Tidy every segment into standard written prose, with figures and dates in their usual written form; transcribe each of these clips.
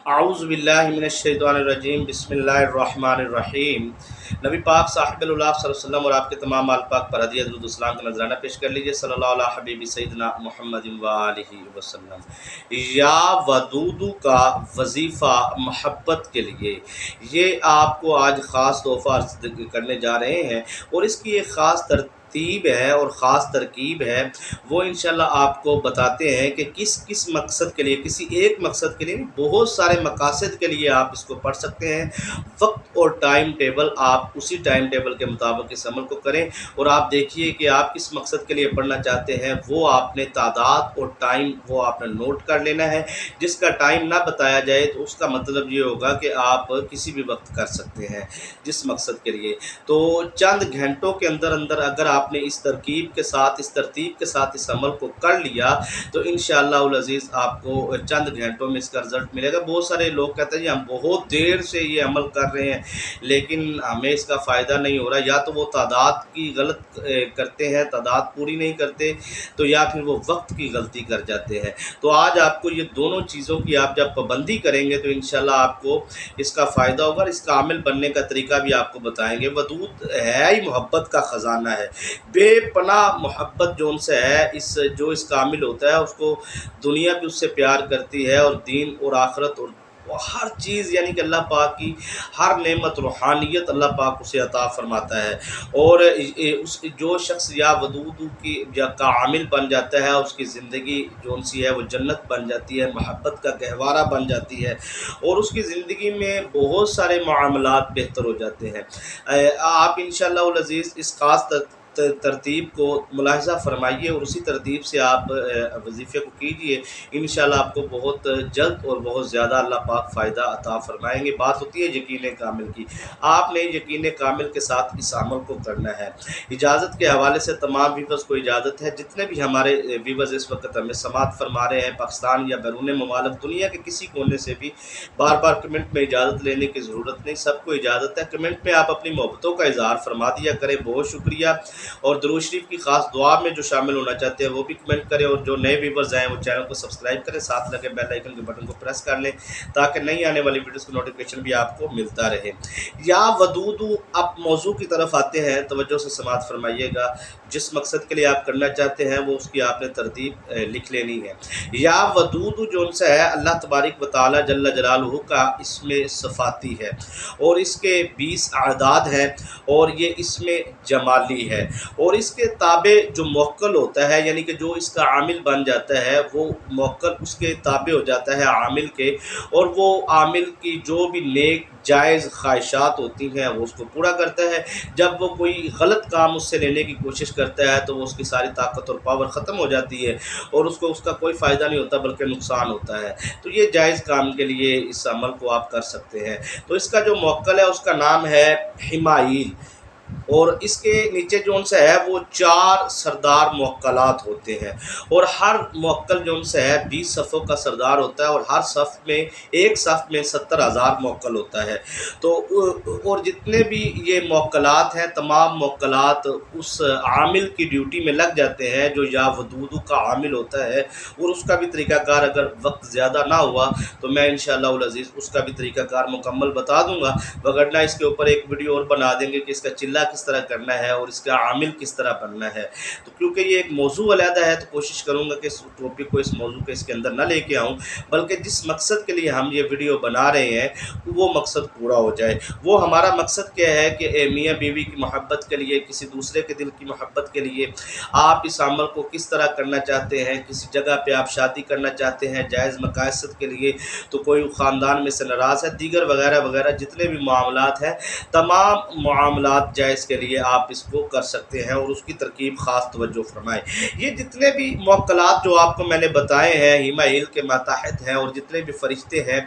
اعوذ باللہ من الشیطان الرجیم، بسم اللہ الرحمن الرحیم۔ نبی پاک صاحب اللہ صلی اللہ علیہ وسلم اور آپ کے تمام آل پاک پر ہدیہ درود السلام کا نذرانہ پیش کر لیجئے۔ صلی اللہ علیہ حبیب سیدنا محمد وآلہ وسلم۔ یا ودودو کا وظیفہ محبت کے لیے، یہ آپ کو آج خاص تحفہ عرض کرنے جا رہے ہیں، اور اس کی ایک خاص ترتیب ہے اور خاص ترکیب ہے، وہ انشاءاللہ آپ کو بتاتے ہیں کہ کس مقصد کے لیے، کسی ایک مقصد کے لیے نہیں، بہت سارے مقاصد کے لیے آپ اس کو پڑھ سکتے ہیں۔ وقت اور ٹائم ٹیبل، آپ اسی ٹائم ٹیبل کے مطابق اس عمل کو کریں، اور آپ دیکھیے کہ آپ کس مقصد کے لیے پڑھنا چاہتے ہیں، وہ آپ نے تعداد اور ٹائم وہ آپ نے نوٹ کر لینا ہے۔ جس کا ٹائم نہ بتایا جائے تو اس کا مطلب یہ ہوگا کہ آپ کسی بھی وقت کر سکتے ہیں جس مقصد کے لیے۔ تو چند گھنٹوں کے اندر اگر آپ نے اس ترتیب کے ساتھ اس عمل کو کر لیا تو انشاءاللہ العزیز آپ کو چند گھنٹوں میں اس کا رزلٹ ملے گا۔ بہت سارے لوگ کہتے ہیں جی ہم بہت دیر سے یہ عمل کر رہے ہیں لیکن ہمیں اس کا فائدہ نہیں ہو رہا، یا تو وہ تعداد کی غلط کرتے ہیں، تعداد پوری نہیں کرتے، تو یا پھر وہ وقت کی غلطی کر جاتے ہیں۔ تو آج آپ کو یہ دونوں چیزوں کی آپ جب پابندی کریں گے تو انشاءاللہ آپ کو اس کا فائدہ ہوگا، اور اس کا عامل بننے کا طریقہ بھی آپ کو بتائیں گے۔ ودود ہے ہی محبت کا خزانہ ہے، بے پناہ محبت جو ان سے ہے، جو اس کا عامل ہوتا ہے اس کو دنیا بھی اس سے پیار کرتی ہے، اور دین اور آخرت اور ہر چیز، یعنی کہ اللہ پاک کی ہر نعمت روحانیت اللہ پاک اسے عطا فرماتا ہے۔ اور جو شخص یا ودود کا عامل بن جاتا ہے، اس کی زندگی جو سی ہے وہ جنت بن جاتی ہے، محبت کا گہوارہ بن جاتی ہے، اور اس کی زندگی میں بہت سارے معاملات بہتر ہو جاتے ہیں۔ آپ انشاءاللہ العزیز اس خاص ترتیب کو ملاحظہ فرمائیے، اور اسی ترتیب سے آپ وظیفے کو کیجئے۔ انشاءاللہ آپ کو بہت جلد اور بہت زیادہ اللہ پاک فائدہ عطا فرمائیں گے۔ بات ہوتی ہے یقین کامل کی، آپ نے یقین کامل کے ساتھ اس عمل کو کرنا ہے۔ اجازت کے حوالے سے تمام ویورز کو اجازت ہے، جتنے بھی ہمارے ویورز اس وقت ہمیں سماعت فرما رہے ہیں پاکستان یا بیرون ممالک، دنیا کے کسی کونے سے بھی، بار بار کمنٹ میں اجازت لینے کی ضرورت نہیں، سب کو اجازت ہے۔ کمنٹ میں آپ اپنی محبتوں کا اظہار فرما دیا کریں، بہت شکریہ۔ اور درود شریف کی خاص دعا میں جو شامل ہونا چاہتے ہیں وہ بھی کمنٹ کریں، اور جو نئے ویورز ہیں وہ چینل کو سبسکرائب کریں، ساتھ لگے بیل آئیکن کے بٹن کو پریس کر لیں تاکہ نئی آنے والی ویڈیوز کی نوٹیفیکیشن بھی آپ کو ملتا رہے۔ یا ودودو، اب موضوع کی طرف آتے ہیں، توجہ سے سماعت فرمائیے گا۔ جس مقصد کے لیے آپ کرنا چاہتے ہیں وہ اس کی آپ نے ترتیب لکھ لینی ہے۔ یا ودودو جو ان سے ہے، اللہ تبارک و تعالی جل جلالہ کا اسم صفاتی ہے، اور اس کے 20 اعداد ہیں، اور یہ اسم جمالی ہے، اور اس کے تابع جو موکل ہوتا ہے، یعنی کہ جو اس کا عامل بن جاتا ہے، وہ موکل اس کے تابع ہو جاتا ہے عامل کے، اور وہ عامل کی جو بھی نیک جائز خواہشات ہوتی ہیں وہ اس کو پورا کرتا ہے۔ جب وہ کوئی غلط کام اس سے لینے کی کوشش کرتا ہے تو وہ اس کی ساری طاقت اور پاور ختم ہو جاتی ہے، اور اس کو اس کا کوئی فائدہ نہیں ہوتا بلکہ نقصان ہوتا ہے۔ تو یہ جائز کام کے لیے اس عمل کو آپ کر سکتے ہیں۔ تو اس کا جو موکل ہے اس کا نام ہے حمائیل، اور اس کے نیچے جو ان سے ہے وہ 4 سردار موکلات ہوتے ہیں، اور ہر موکل جو ان سے ہے 20 صفوں کا سردار ہوتا ہے، اور ہر صف میں ایک صف میں 70,000 موکل ہوتا ہے۔ تو اور جتنے بھی یہ موکلات ہیں، تمام موکلات اس عامل کی ڈیوٹی میں لگ جاتے ہیں جو یا ودودو کا عامل ہوتا ہے، اور اس کا بھی طریقہ کار اگر وقت زیادہ نہ ہوا تو میں انشاءاللہ العزیز اس کا بھی طریقہ کار مکمل بتا دوں گا، وگرنہ اس کے اوپر ایک ویڈیو اور بنا دیں گے کہ اس کا چلہ کس طرح کرنا ہے اور اس کا عامل کس طرح بننا ہے۔ تو کیونکہ یہ ایک موضوع علیحدہ ہے تو کوشش کروں گا کہ اس ٹاپک کو، اس موضوع کو اس کے اندر نہ لے کے آؤں، بلکہ جس مقصد کے لیے ہم یہ ویڈیو بنا رہے ہیں وہ مقصد پورا ہو جائے۔ وہ ہمارا مقصد کیا ہے کہ میاں بیوی کی محبت کے لیے، کسی دوسرے کے دل کی محبت کے لیے آپ اس عمل کو کس طرح کرنا چاہتے ہیں، کسی جگہ پہ آپ شادی کرنا چاہتے ہیں جائز مقاصد کے لیے، تو کوئی خاندان میں سے ناراض ہے، دیگر وغیرہ وغیرہ جتنے بھی معاملات ہیں، تمام معاملات جائز کے لیے آپ اس کو کر سکتے ہیں، اور اس کی ترکیب خاص توجہ فرمائیں۔ یہ جتنے بھی موکلات جو آپ کو میں نے بتائے ہیں حمائیل کے ماتحت ہیں، اور جتنے بھی فرشتے ہیں،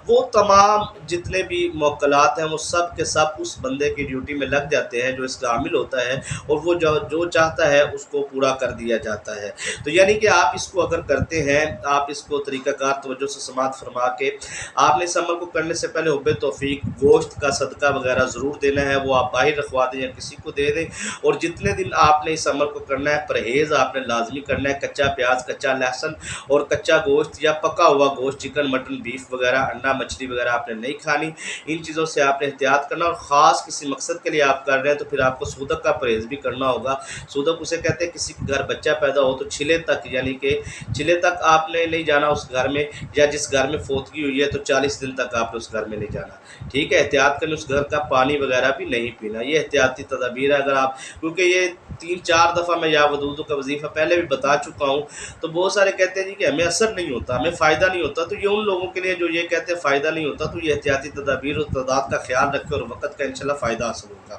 وہ تمام جتنے بھی موکلات ہیں وہ سب کے سب اس بندے کی ڈیوٹی میں لگ جاتے ہیں جو اس کا عامل ہوتا ہے، اور وہ جو چاہتا ہے اس کو پورا کر دیا جاتا ہے۔ تو یعنی کہ آپ اس کو اگر کرتے ہیں، آپ اس کو طریقہ کار توجہ سے سماعت فرما کے آپ نے اس عمل کو کرنے سے پہلے حب توفیق، گوشت کا صدقہ وغیرہ ضرور دینا ہے، وہ آپ باہر رکھوا دیں یا کسی کو دے دیں، اور جتنے دن آپ نے اس عمل کو کرنا ہے پرہیز آپ نے لازمی کرنا ہے۔ کچا پیاز، کچا لہسن اور کچا گوشت یا پکا ہوا گوشت، چکن، مٹن، بیف وغیرہ، انڈا، مچھلی وغیرہ آپ نے نہیں کھانی۔ ان چیزوں سے آپ نے احتیاط کرنا، اور خاص کسی مقصد کے لیے آپ کر رہے ہیں تو پھر آپ کو سودک کا پرہیز بھی کرنا ہوگا۔ سودک اسے کہتے ہیں کسی کے گھر بچہ پیدا ہو تو چھلے تک، یعنی کہ چھلے تک آپ نے نہیں جانا اس گھر میں، یا جس گھر میں فوتگی ہوئی ہے تو 40 دن تک آپ نے اس گھر میں نہیں جانا، ٹھیک ہے۔ احتیاط کریں، اس گھر کا پانی وغیرہ بھی نہیں پینا، یہ احتیاطی تدابیر ہے۔ اگر آپ، کیونکہ یہ 3-4 دفعہ میں یا ودودو کا وظیفہ پہلے بھی بتا چکا ہوں، تو بہت سارے کہتے ہیں جی کہ ہمیں اثر نہیں ہوتا، ہمیں فائدہ نہیں ہوتا، تو یہ ان لوگوں کے لیے جو یہ کہتے ہیں فائدہ نہیں ہوتا، تو یہ احتیاطی تدابیر اور تعداد کا خیال رکھیں اور وقت کا انشاءاللہ فائدہ حاصل ہوگا۔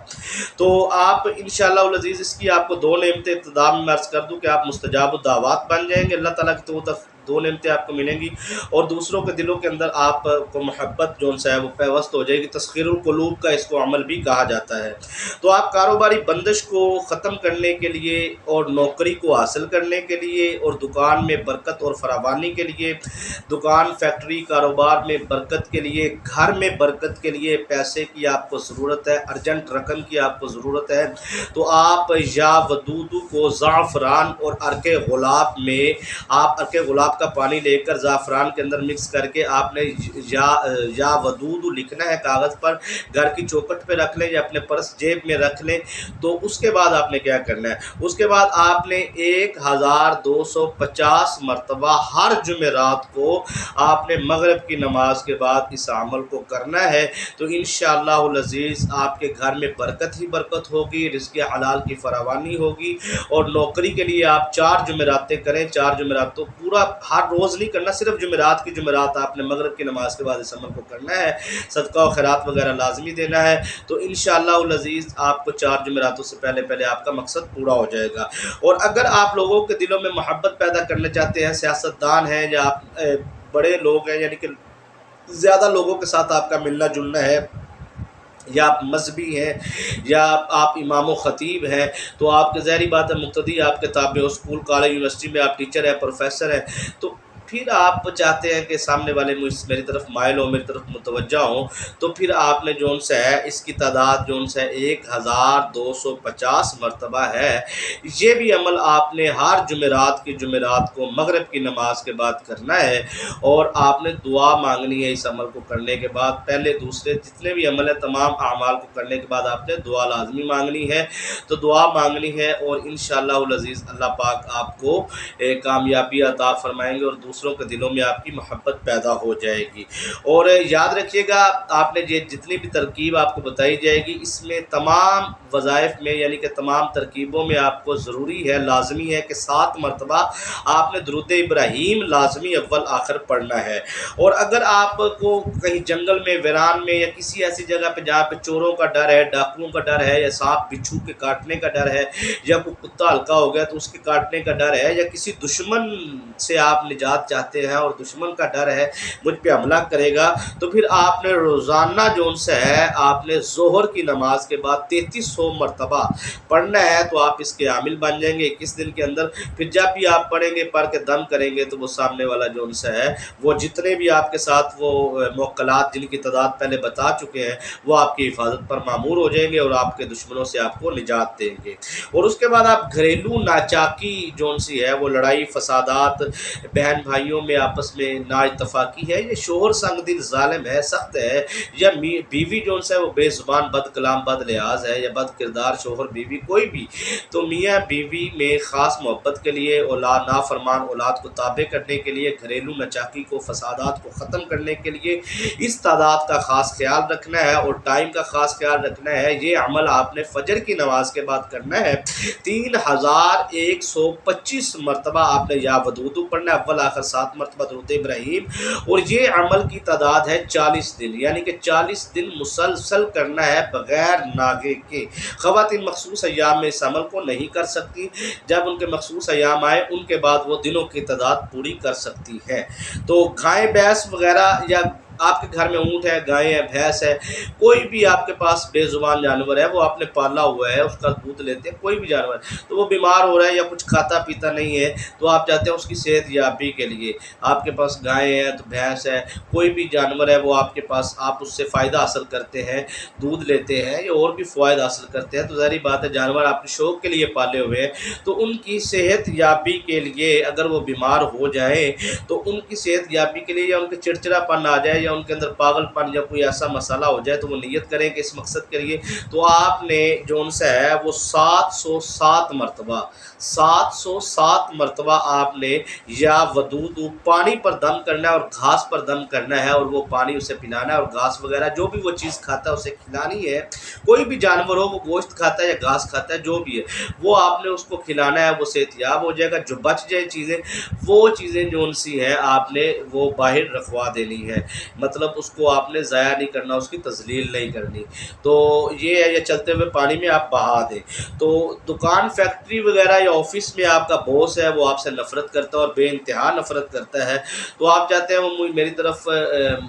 تو آپ انشاءاللہ العزیز اس کی آپ کو 2 نعمتیں ابتدا میں عرض کر دوں کہ آپ مستجاب الدعوات بن جائیں گے، اللہ تعالیٰ کی تو 2 نعمتیں آپ کو ملیں گی، اور دوسروں کے دلوں کے اندر آپ کو محبت جو ہے وہ پیوست ہو جائے گی۔ تسخیر القلوب کا اس کو عمل بھی کہا جاتا ہے۔ تو آپ کاروباری بندش کو ختم کرنے کے لیے اور نوکری کو حاصل کرنے کے لیے اور دکان میں برکت اور فراوانی کے لیے، دکان، فیکٹری، کاروبار میں برکت کے لیے، گھر میں برکت کے لیے پیسے کی آپ کو ضرورت ہے، ارجنٹ رقم کی آپ کو ضرورت ہے، تو آپ یا ودودو کو زعفران اور عرق گلاب میں، آپ عرق گلاب کا پانی لے کر زعفران کے اندر مکس کر کے آپ نے یا ودودو لکھنا ہے کاغذ پر، گھر کی چوکھٹ پہ رکھ لیں یا اپنے پرس جیب میں رکھ لیں۔ تو اس کے بعد آپ نے کیا کرنا ہے، اس کے بعد آپ نے 1250 مرتبہ ہر جمعرات کو آپ نے مغرب کی نماز کے بعد اس عمل کو کرنا ہے۔ تو انشاءاللہ العزیز آپ کے گھر میں برکت ہی برکت ہوگی، رزق حلال کی فراوانی ہوگی، اور نوکری کے لیے آپ 4 جمعراتیں کریں۔ 4 جمعرات تو پورا ہر روز نہیں کرنا، صرف جمعرات کی جمعرات آپ نے مغرب کی نماز کے بعد اس عمل کو کرنا ہے، صدقہ و خیرات وغیرہ لازمی دینا ہے۔ تو انشاءاللہ العزیز آپ کو 4 جمعراتوں سے پہلے آپ کا مقصد پورا ہو جائے گا۔ اور اگر آپ لوگوں کے دلوں میں محبت پیدا کرنا چاہتے ہیں، سیاستدان ہیں یا آپ بڑے لوگ ہیں، یعنی کہ زیادہ لوگوں کے ساتھ آپ کا ملنا جلنا ہے، یا آپ مذہبی ہیں، یا آپ امام و خطیب ہیں، تو آپ کے ظاہری بات ہے مقتدی آپ کے تابع ہو، اسکول، کالج، یونیورسٹی میں آپ ٹیچر ہیں، پروفیسر ہیں، تو پھر آپ چاہتے ہیں کہ سامنے والے میری طرف مائل ہو، میری طرف متوجہ ہوں، تو پھر آپ نے جون سا ہے اس کی تعداد جون سا 1250 مرتبہ ہے۔ یہ بھی عمل آپ نے ہر جمعرات کو مغرب کی نماز کے بعد کرنا ہے، اور آپ نے دعا مانگنی ہے اس عمل کو کرنے کے بعد۔ پہلے دوسرے جتنے بھی عمل ہے تمام اعمال کو کرنے کے بعد آپ نے دعا لازمی مانگنی ہے، تو دعا مانگنی ہے، اور انشاءاللہ العزیز اللہ پاک آپ کو کامیابی عطا فرمائیں گے، اور دوسروں کے دلوں میں آپ کی محبت پیدا ہو جائے گی۔ اور یاد رکھیے گا آپ نے جتنی بھی ترکیب آپ کو بتائی جائے گی، اس میں تمام وظائف میں، یعنی کہ تمام ترکیبوں میں آپ کو ضروری ہے، لازمی ہے کہ 7 مرتبہ آپ نے درود ابراہیم لازمی اول آخر پڑھنا ہے۔ اور اگر آپ کو کہیں جنگل میں، ویران میں، یا کسی ایسی جگہ پہ جہاں پہ چوروں کا ڈر ہے، ڈاکوؤں کا ڈر ہے، یا سانپ بچھو کے کاٹنے کا ڈر ہے، یا کوئی کتا ہلکا ہو گیا تو اس کے کاٹنے کا ڈر ہے، یا کسی دشمن سے آپ نجات چاہتے ہیں اور دشمن کا ڈر ہے مجھ پہ حملہ کرے گا، تو پھر آپ نے روزانہ جون سے ہے آپ نے ظہر کی نماز کے بعد 3300 مرتبہ پڑھنا ہے، تو آپ اس کے عامل بن جائیں گے 21 دن کے اندر۔ پھر جب بھی آپ پڑھیں گے، پڑھ کے دم کریں گے، تو وہ سامنے والا جون سے ہے وہ جتنے بھی آپ کے ساتھ وہ موکلات جن کی تعداد پہلے بتا چکے ہیں وہ آپ کی حفاظت پر معمور ہو جائیں گے، اور آپ کے دشمنوں سے آپ کو نجات دیں گے۔ اور اس کے بعد آپ گھریلو ناچاکی جون سی ہے، وہ لڑائی فسادات، بہن بھائیوں میں آپس میں نا اتفاقی ہے، یہ شوہر سنگ دل ظالم ہے، سخت ہے، یا بیوی جون سے وہ بے زبان، بد کلام، بد لحاظ ہے، یا بد کردار شوہر بیوی کوئی بھی، تو میاں بیوی میں خاص محبت کے لیے، اولاد نافرمان اولاد کو تابع کرنے کے لیے، گھریلو نچاکی کو، فسادات کو ختم کرنے کے لیے اس تعداد کا خاص خیال رکھنا ہے، اور ٹائم کا خاص خیال رکھنا ہے۔ یہ عمل آپ نے فجر کی نماز کے بعد کرنا ہے، 3125 مرتبہ آپ نے یا ودودو پڑھنا ہے، اول آخر 7 مرتبہ درود ابراہیم، اور یہ عمل کی تعداد ہے 40 دن، یعنی کہ 40 دن مسلسل کرنا ہے بغیر ناغے کے۔ خواتین مخصوص ایام میں اس عمل کو نہیں کر سکتی، جب ان کے مخصوص ایام آئے ان کے بعد وہ دنوں کی تعداد پوری کر سکتی ہے۔ تو گائے بھینس وغیرہ یا آپ کے گھر میں اونٹ ہے، گائے ہے، بھینس ہے، کوئی بھی آپ کے پاس بے زبان جانور ہے، وہ آپ نے پالا ہوا ہے، اس کا دودھ لیتے ہیں، کوئی بھی جانور تو وہ بیمار ہو رہا ہے یا کچھ کھاتا پیتا نہیں ہے، تو آپ چاہتے ہیں اس کی صحت یابی کے لیے آپ کے پاس گائے ہے تو بھینس ہے، کوئی بھی جانور ہے وہ آپ کے پاس، آپ اس سے فائدہ حاصل کرتے ہیں، دودھ لیتے ہیں یا اور بھی فوائد حاصل کرتے ہیں، تو ظاہری بات ہے جانور آپ کے شوق کے لیے پالے ہوئے ہیں، تو ان کی صحت یابی کے لیے اگر وہ بیمار ہو جائیں تو ان کی صحت یابی کے لیے یا ان کے چڑچڑا پن آ جائے یا ان کے اندر پاگل پن یا کوئی ایسا مسئلہ ہو جائے تو وہ نیت کریں کہ اس مقصد کے لیے تو آپ نے جو ان سے ہے وہ 707 مرتبہ آپ نے یا ودود پانی پر دم کرنا ہے اور گھاس پر دم کرنا ہے، اور وہ پانی اسے پلانا ہے اور گھاس وغیرہ جو بھی وہ چیز کھاتا ہے اسے کھلانی ہے، کوئی بھی جانور ہو وہ گوشت کھاتا ہے یا گھاس کھاتا ہے جو بھی ہے وہ آپ نے اس کو کھلانا ہے، وہ صحت یاب ہو جائے گا، جو بچ جائے چیزیں وہ چیزیں جو ان سی ہیں آپ نے وہ باہر رکھوا دینی ہے، مطلب اس کو آپ نے ضائع نہیں کرنا، اس کی تذلیل نہیں کرنی، تو یہ ہے، یہ چلتے ہوئے پانی میں آپ بہا دیں۔ تو دکان فیکٹری وغیرہ یا آفس میں آپ کا باس ہے وہ آپ سے نفرت کرتا ہے اور بے انتہا نفرت کرتا ہے، تو آپ چاہتے ہیں وہ میری طرف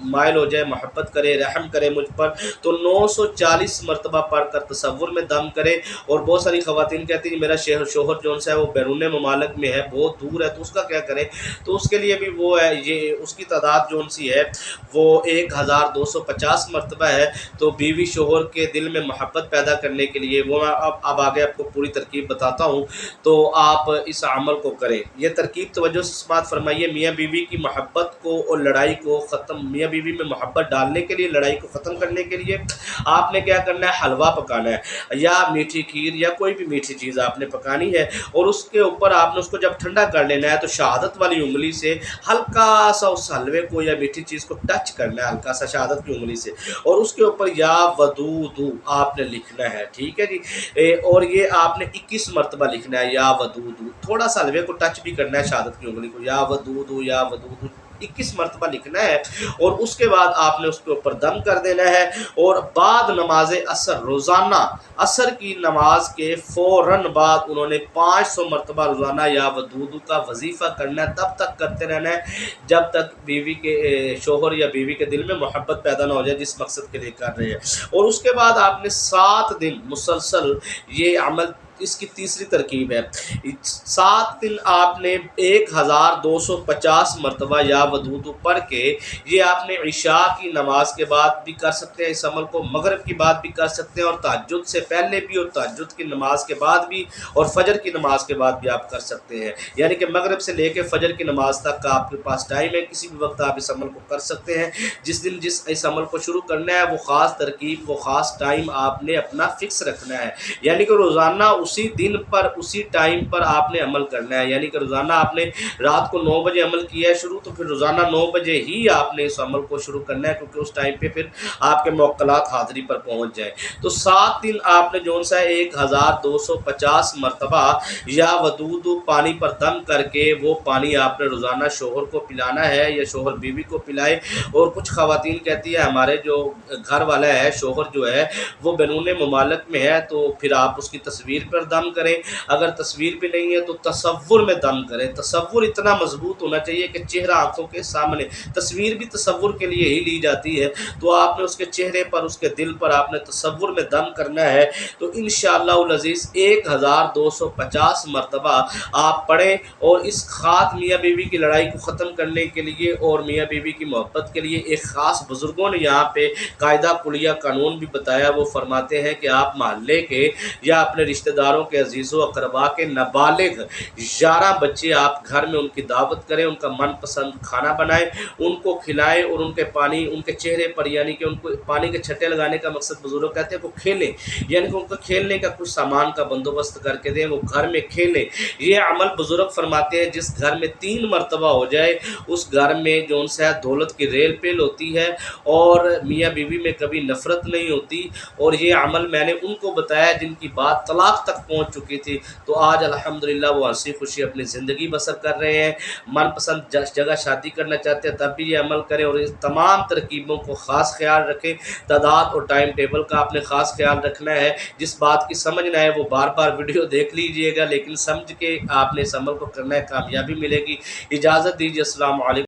مائل ہو جائے، محبت کرے، رحم کرے مجھ پر، تو 940 مرتبہ پڑھ کر تصور میں دم کرے۔ اور بہت ساری خواتین کہتی ہیں میرا شوہر جو ہے وہ بیرون ممالک میں ہے، بہت دور ہے، تو اس کا کیا کریں، تو اس کے لیے بھی وہ ہے، یہ اس کی تعداد جو سی ہے وہ 1250 مرتبہ ہے، تو بیوی شوہر کے دل میں محبت پیدا کرنے کے لیے وہ میں اب آگے آپ کو پوری ترکیب بتاتا ہوں، تو آپ اس عمل کو کریں۔ یہ ترکیب توجہ سے سماعت فرمائیے، میاں بیوی کی محبت کو اور لڑائی کو ختم، میاں بیوی میں محبت ڈالنے کے لیے، لڑائی کو ختم کرنے کے لیے آپ نے کیا کرنا ہے، حلوہ پکانا ہے یا میٹھی کھیر یا کوئی بھی میٹھی چیز آپ نے پکانی ہے، اور اس کے اوپر آپ نے اس کو جب ٹھنڈا کر لینا ہے تو شہادت والی انگلی سے ہلکا سا اس حلوے کو یا میٹھی چیز کو ٹچ کرنا ہے، ہلکا سا شہادت کی انگلی سے، اور اس کے اوپر یا ودود آپ نے لکھنا ہے، ٹھیک ہے جی، اور یہ آپ نے 21 مرتبہ لکھنا ہے یا ودود، تھوڑا سا حلوے کو ٹچ بھی کرنا ہے شہادت کی انگلی کو، یا ودود یا ودود 21 مرتبہ لکھنا ہے، اور اس کے بعد آپ نے اس کے اوپر دم کر دینا ہے، اور بعد نماز عصر، روزانہ عصر کی نماز کے فوراً بعد انہوں نے 500 مرتبہ روزانہ یا ودود کا وظیفہ کرنا ہے، تب تک کرتے رہنا ہے جب تک بیوی کے شوہر یا بیوی کے دل میں محبت پیدا نہ ہو جائے جس مقصد کے لیے کر رہے ہیں، اور اس کے بعد آپ نے 7 دن مسلسل یہ عمل، اس کی تیسری ترکیب ہے، 7 دن آپ نے 1250 مرتبہ یا ودود پڑھ کے، یہ آپ نے عشاء کی نماز کے بعد بھی کر سکتے ہیں، اس عمل کو مغرب کی بعد بھی کر سکتے ہیں، اور تہجد سے پہلے بھی، اور تہجد کی نماز کے بعد بھی، اور فجر کی نماز کے بعد بھی آپ کر سکتے ہیں، یعنی کہ مغرب سے لے کے فجر کی نماز تک کا آپ کے پاس ٹائم ہے، کسی بھی وقت آپ اس عمل کو کر سکتے ہیں، جس دن جس اس عمل کو شروع کرنا ہے وہ خاص ترکیب، وہ خاص ٹائم آپ نے اپنا فکس رکھنا ہے، یعنی کہ روزانہ اسی دن پر اسی ٹائم پر آپ نے عمل کرنا ہے، یعنی کہ روزانہ آپ نے رات کو 9 بجے عمل کیا ہے شروع، تو پھر روزانہ 9 بجے ہی آپ نے اس عمل کو شروع کرنا ہے، کیونکہ اس ٹائم پہ پھر آپ کے موکلات حاضری پر پہنچ جائیں، تو 7 دن آپ نے جو سا 1250 مرتبہ یا ودود پانی پر دم کر کے وہ پانی آپ نے روزانہ شوہر کو پلانا ہے یا شوہر بیوی کو پلائے، اور کچھ خواتین کہتی ہے ہمارے جو گھر والا ہے شوہر جو ہے وہ بیرون ممالک میں ہے، تو پھر آپ اس کی تصویر پر دم کریں، اگر تصویر پہ نہیں ہے تو تصور میں دم کریں، تصور اتنا مضبوط ہونا چاہیے کہ چہرہ آنکھوں کے سامنے، تصویر بھی تصور کے لیے ہی لی جاتی ہے، تو آپ نے اس کے چہرے پر، اس کے دل پر آپ نے تصور میں دم کرنا ہے، تو انشاءاللہ العزیز 1250 مرتبہ آپ پڑھیں، اور اس خاص میاں بیوی کی لڑائی کو ختم کرنے کے لیے اور میاں بیوی کی محبت کے لیے ایک خاص بزرگوں نے یہاں پہ قاعدہ کلیہ قانون بھی بتایا، وہ فرماتے ہیں کہ آپ محلے کے یا اپنے رشتہ داروں کے عزیز و اقربا کے نابالغ 11 بچے آپ گھر میں ان کی دعوت کریں، ان کا من پسند کھانا بنائیں، ان کو کھلائیں، اور ان کے پانی ان کے چہرے پر، یعنی کہ ان کو پانی کے چھٹے لگانے کا مقصد بزرگ کہتے ہیں وہ کھیلیں، یعنی کہ ان کو کھیلنے کا کچھ سامان کا بندوبست کر کے دیں، وہ گھر میں کھیلیں، یہ عمل بزرگ فرماتے ہیں جس گھر میں 3 مرتبہ ہو جائے اس گھر میں جو ان سے دولت کی ریل پیل ہوتی ہے، اور میاں بیوی میں کبھی نفرت نہیں ہوتی، اور یہ عمل میں نے ان کو بتایا جن کی بات طلاق تک پہنچ چکی تھی، تو آج الحمدللہ وہ ہنسی خوشی اپنی زندگی بسر کر رہے ہیں، من پسند جگہ شادی کرنا چاہتے ہیں تب بھی یہ عمل کریں، اور اس تمام ترکیبوں کو خاص خیال رکھیں، تعداد اور ٹائم ٹیبل کا آپ نے خاص خیال رکھنا ہے، جس بات کی سمجھ نہ ہے وہ بار بار ویڈیو دیکھ لیجئے گا، لیکن سمجھ کے آپ نے اس عمل کو کرنا ہے، کامیابی ملے گی۔ اجازت دیجیے، السلام علیکم۔